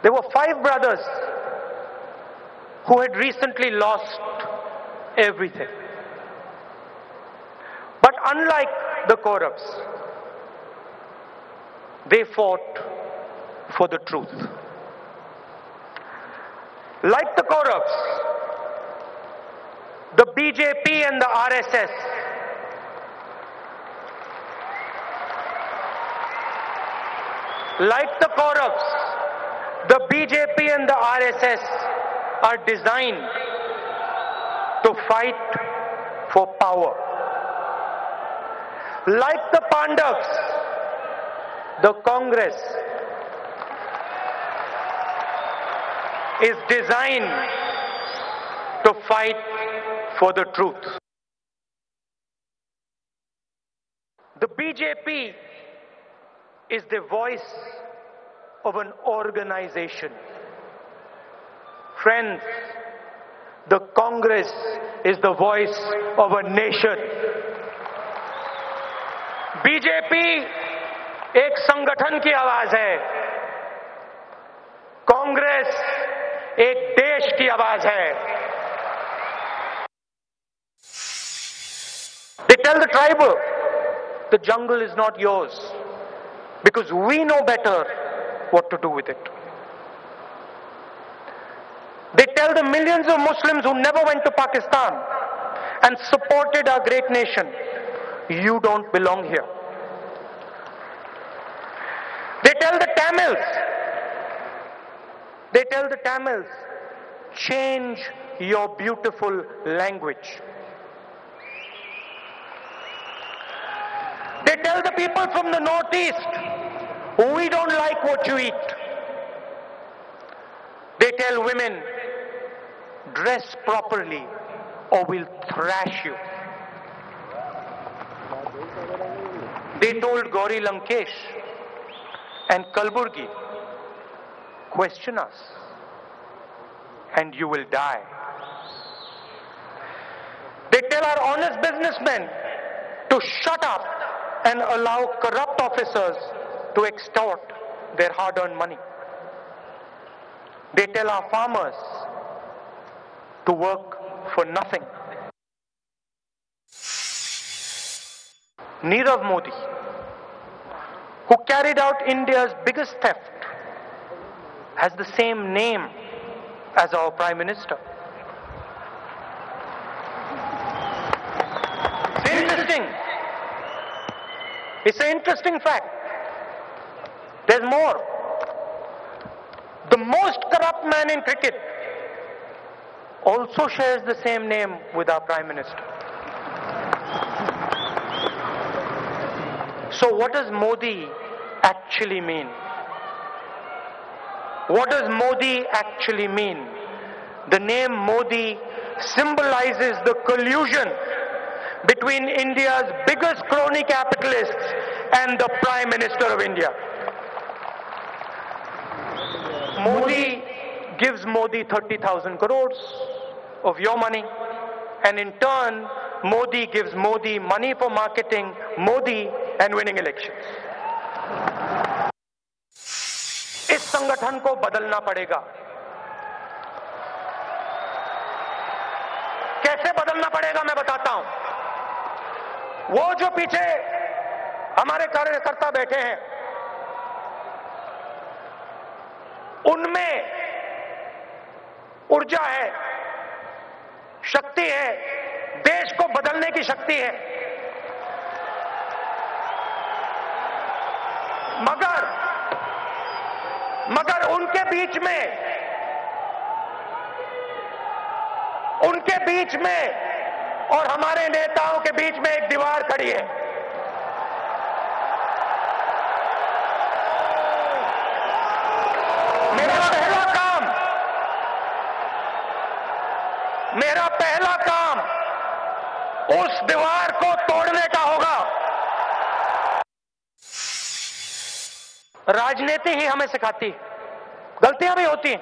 There were 5 brothers who had recently lost everything. But unlike the Kauravas, they fought for the truth. Like the Kauravas, the BJP and the RSS the BJP and the RSS are designed to fight for power. Like the Pandavas, the Congress is designed to fight for the truth. The BJP is the voice of an organization. Friends, the Congress is the voice of a nation. BJP एक संगठन की आवाज है, कांग्रेस एक देश की आवाज है. They tell the tribal, the jungle is not yours, because we know better what to do with it. They tell the millions of Muslims who never went to Pakistan and supported our great nation, you don't belong here. They tell the Tamils, change your beautiful language. They tell the people from the Northeast, we don't like what you eat. They tell women, dress properly or we'll thrash you. They told Gauri Lankesh and Kalburgi, question us and you will die. They tell our honest businessmen to shut up and allow corrupt officers to extort their hard-earned money. They tell our farmers to work for nothing. Nirav Modi, who carried out India's biggest theft, has the same name as our Prime Minister. It's an interesting fact. There's more. The most corrupt man in cricket also shares the same name with our Prime Minister. So what does Modi actually mean? What does Modi actually mean? The name Modi symbolizes the collusion between India's biggest crony capitalists and the Prime Minister of India. Modi gives Modi 30,000 crores of your money, and in turn, Modi gives Modi money for marketing Modi and winning elections. इस संगठन को बदलना पड़ेगा. कैसे बदलना पड़ेगा मैं बताता हूं. वो जो पीछे हमारे कार्यकर्ता बैठे हैं, उनमें ऊर्जा है, शक्ति है, देश को बदलने की शक्ति है. मगर उनके बीच में और हमारे नेताओं के बीच में एक दीवार खड़ी है. मेरा पहला काम उस दीवार को तोड़ने का होगा. राजनीति ही हमें सिखाती है. गलतियां भी होती हैं,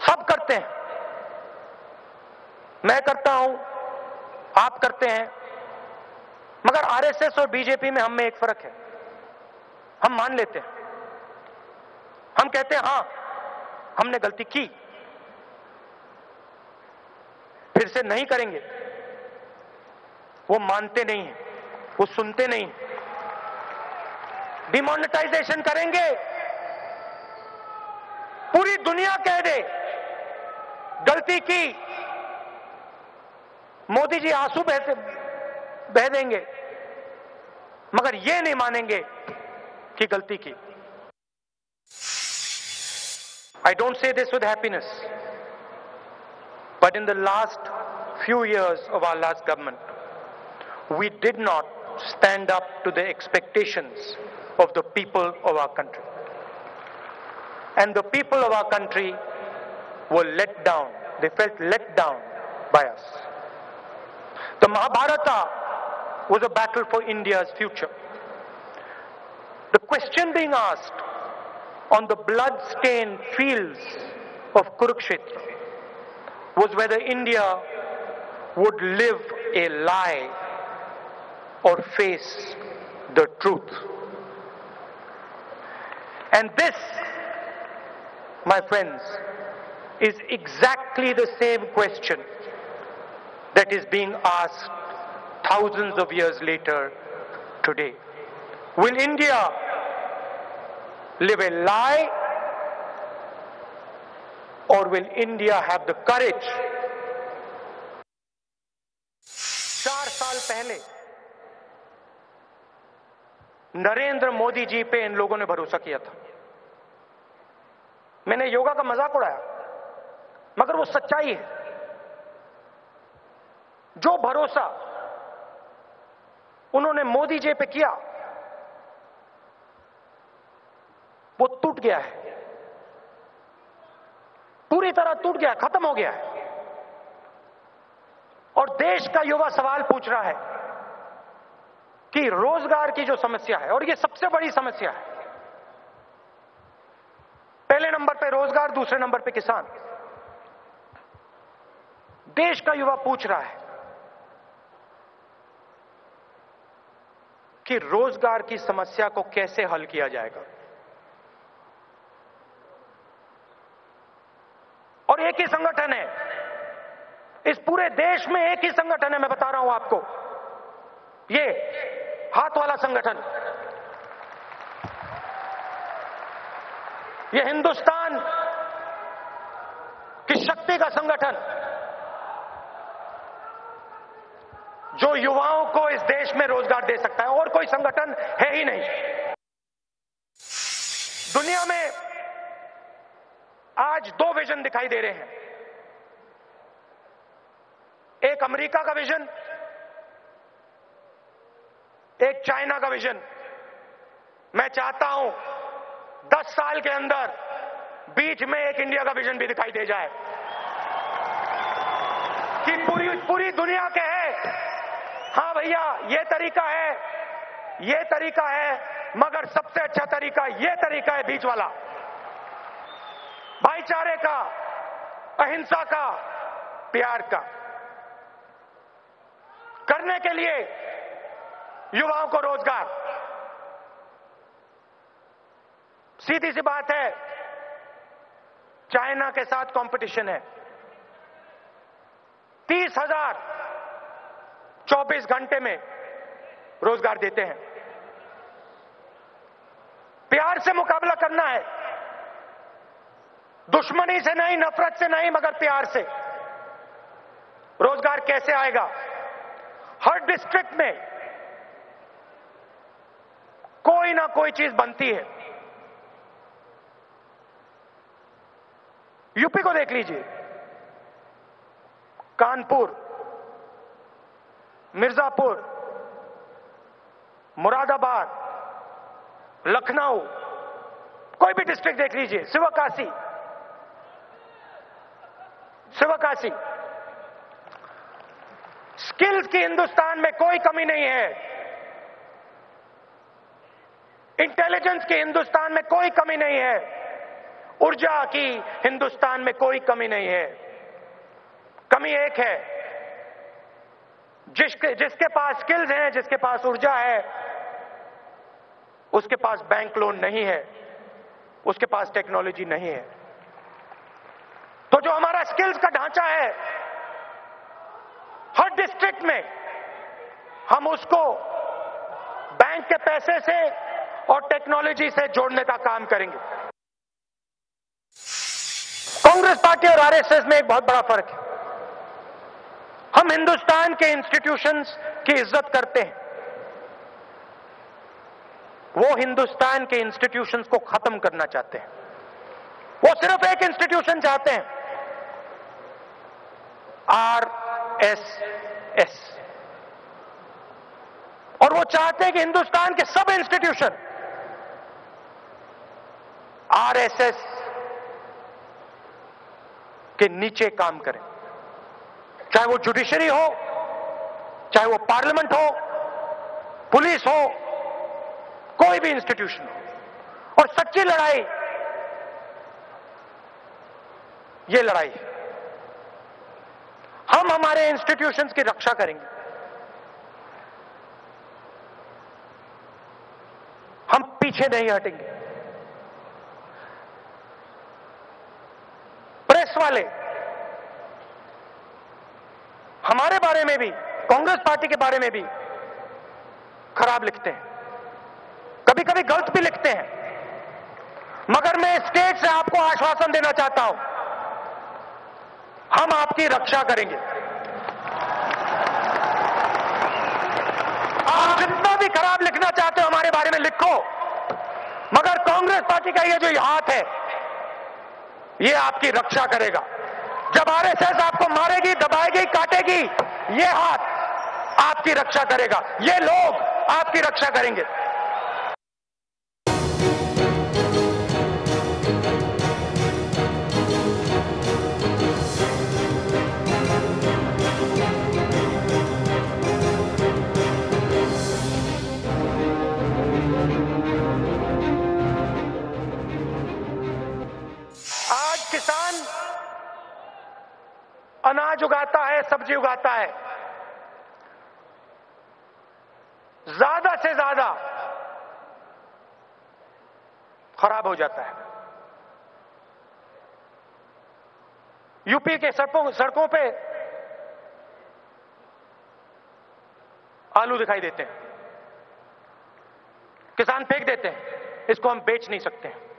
सब करते हैं. मैं करता हूं, आप करते हैं. मगर आरएसएस और बीजेपी में हम में एक फर्क है. हम मान लेते हैं हम कहते हैं हां हमने गलती की, फिर से नहीं करेंगे। वो मानते नहीं हैं, वो सुनते नहीं। डिमोनेटाइजेशन करेंगे, पूरी दुनिया कह दे गलती की, मोदी जी आंसू बह देंगे, मगर ये नहीं मानेंगे कि गलती की। I don't say this with happiness, but in the last few years of our last government, we did not stand up to the expectations of the people of our country. And the people of our country were let down. They felt let down by us. The Mahabharata was a battle for India's future. The question being asked on the blood-stained fields of Kurukshetra was whether India would live a lie or face the truth. And this, my friends, is exactly the same question that is being asked thousands of years later today. Will India live a lie, or will India have the courage? 4 साल पहले नरेंद्र मोदी जी पे इन लोगों ने भरोसा किया था। मैंने योगा का मजाक उड़ाया, मगर वो सच्चाई है। जो भरोसा उन्होंने मोदी जी पे किया वो टूट गया है, पूरी तरह टूट गया, खत्म हो गया है। और देश का युवा सवाल पूछ रहा है कि रोजगार की जो समस्या है, और ये सबसे बड़ी समस्या है, पहले नंबर पे रोजगार, दूसरे नंबर पे किसान। देश का युवा पूछ रहा है कि रोजगार की समस्या को कैसे हल किया जाएगा। और एक ही संगठन है, इस पूरे देश में एक ही संगठन है, मैं बता रहा हूं आपको, ये हाथ वाला संगठन, ये हिंदुस्तान की शक्ति का संगठन, जो युवाओं को इस देश में रोजगार दे सकता है। और कोई संगठन है ही नहीं दुनिया में। आज 2 विजन दिखाई दे रहे हैं, एक अमेरिका का विजन, एक चाइना का विजन। मैं चाहता हूं 10 साल के अंदर बीच में एक इंडिया का विजन भी दिखाई दे जाए कि पूरी दुनिया के है, हां भैया ये तरीका है, ये तरीका है, मगर सबसे अच्छा तरीका ये तरीका है, बीच वाला, भाईचारे का, अहिंसा का, प्यार का। करने के लिए युवाओं को रोजगार। सीधी सी बात है, चाइना के साथ कंपटीशन है। 30,000 24 घंटे में रोजगार देते हैं। प्यार से मुकाबला करना है, दुश्मनी से नहीं, नफरत से नहीं, मगर प्यार से। रोजगार कैसे आएगा? हर डिस्ट्रिक्ट में कोई ना कोई चीज बनती है। यूपी को देख लीजिए, कानपुर, मिर्जापुर, मुरादाबाद, लखनऊ, कोई भी डिस्ट्रिक्ट देख लीजिए, शिवकाशी, स्किल्स की हिंदुस्तान में कोई कमी नहीं है, इंटेलिजेंस की हिंदुस्तान में कोई कमी नहीं है, ऊर्जा की हिंदुस्तान में कोई कमी नहीं है। कमी एक है, जिसके पास स्किल्स हैं, जिसके पास ऊर्जा है, उसके पास बैंक लोन नहीं है। उसके पास टेक्नोलॉजी नहीं है। तो जो हमारा स्किल्स का ढांचा है, हर डिस्ट्रिक्ट में हम उसको बैंक के पैसे से और टेक्नोलॉजी से जोड़ने का काम करेंगे। कांग्रेस पार्टी और आरएसएस में एक बहुत बड़ा फर्क है। हम हिंदुस्तान के इंस्टीट्यूशंस की इज्जत करते हैं, वो हिंदुस्तान के इंस्टीट्यूशंस को खत्म करना चाहते हैं। वो सिर्फ एक इंस्टीट्यूशन चाहते हैं, आरएसएस, और वो चाहते हैं कि हिंदुस्तान के सब इंस्टीट्यूशन आरएसएस के नीचे काम करें, चाहे वो जुडिशरी हो, चाहे वो पार्लियामेंट हो, पुलिस हो, कोई भी इंस्टीट्यूशन हो। और सच्ची लड़ाई ये लड़ाई है। हम हमारे इंस्टीट्यूशंस की रक्षा करेंगे। हम पीछे नहीं हटेंगे। प्रेस वाले हमारे बारे में भी, कांग्रेस पार्टी के बारे में भी खराब लिखते हैं, कभी कभी गलत भी लिखते हैं, मगर मैं स्टेज से आपको आश्वासन देना चाहता हूं, हम आपकी रक्षा करेंगे। आप जितना भी खराब लिखना चाहते हो हमारे बारे में लिखो, मगर कांग्रेस पार्टी का ये जो हाथ है, ये आपकी रक्षा करेगा। जब आरएसएस आपको मारेगी, दबाएगी, काटेगी, ये हाथ आपकी रक्षा करेगा, ये लोग आपकी रक्षा करेंगे। आज किसान अनाज उगाता है, सब्जी उगाता है, ज्यादा से ज्यादा खराब हो जाता है। यूपी के सड़कों पे आलू दिखाई देते हैं, किसान फेंक देते हैं, इसको हम बेच नहीं सकते हैं।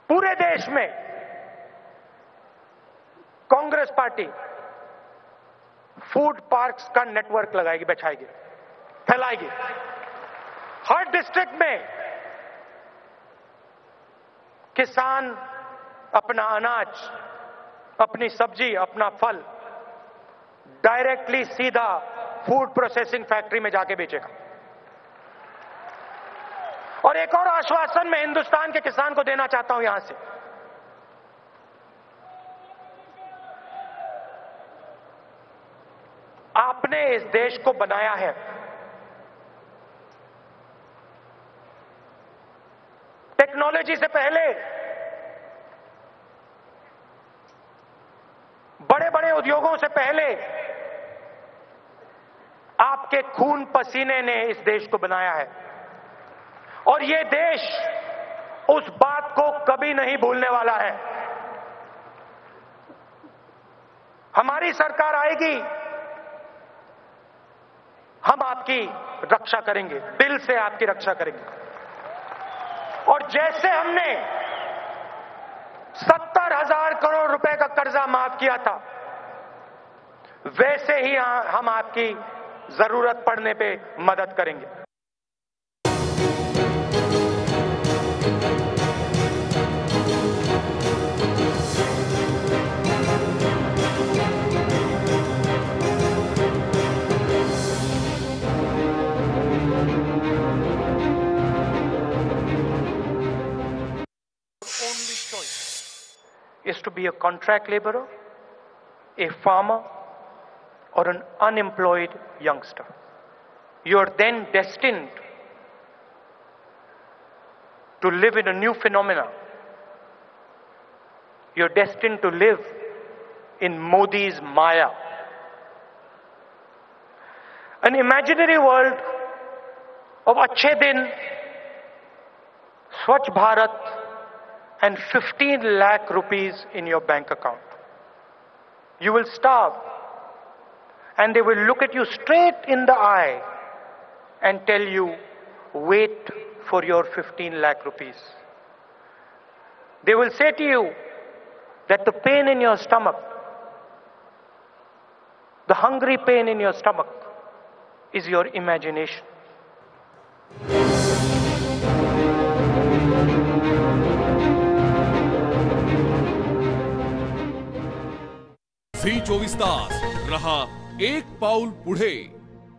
पूरे देश में कांग्रेस पार्टी फूड पार्क्स का नेटवर्क लगाएगी, बिछाएगी, फैलाएगी। हर डिस्ट्रिक्ट में किसान अपना अनाज, अपनी सब्जी, अपना फल डायरेक्टली सीधा फूड प्रोसेसिंग फैक्ट्री में जाके बेचेगा। और एक और आश्वासन मैं हिंदुस्तान के किसान को देना चाहता हूं यहां से, आपने इस देश को बनाया है, टेक्नोलॉजी से पहले बड़े बड़े उद्योगों से पहले आपके खून पसीने ने इस देश को बनाया है। और ये देश उस बात को कभी नहीं भूलने वाला है। हमारी सरकार आएगी, हम आपकी रक्षा करेंगे, दिल से आपकी रक्षा करेंगे। और जैसे हमने 70,000 करोड़ रुपए का कर्जा माफ किया था, वैसे ही हम आपकी जरूरत पड़ने पे मदद करेंगे। Is to be a contract laborer, a farmer, or an unemployed youngster. You are then destined to live in a new phenomena. You're destined to live in Modi's Maya. An imaginary world of अच्छे दिन, Swachh Bharat and 15 lakh rupees in your bank account. You will starve, and they will look at you straight in the eye and tell you, wait for your 15 lakh rupees. They will say to you that the pain in your stomach, the hungry pain in your stomach, is your imagination. झी 24 तास रहा एक पाऊल पुढे.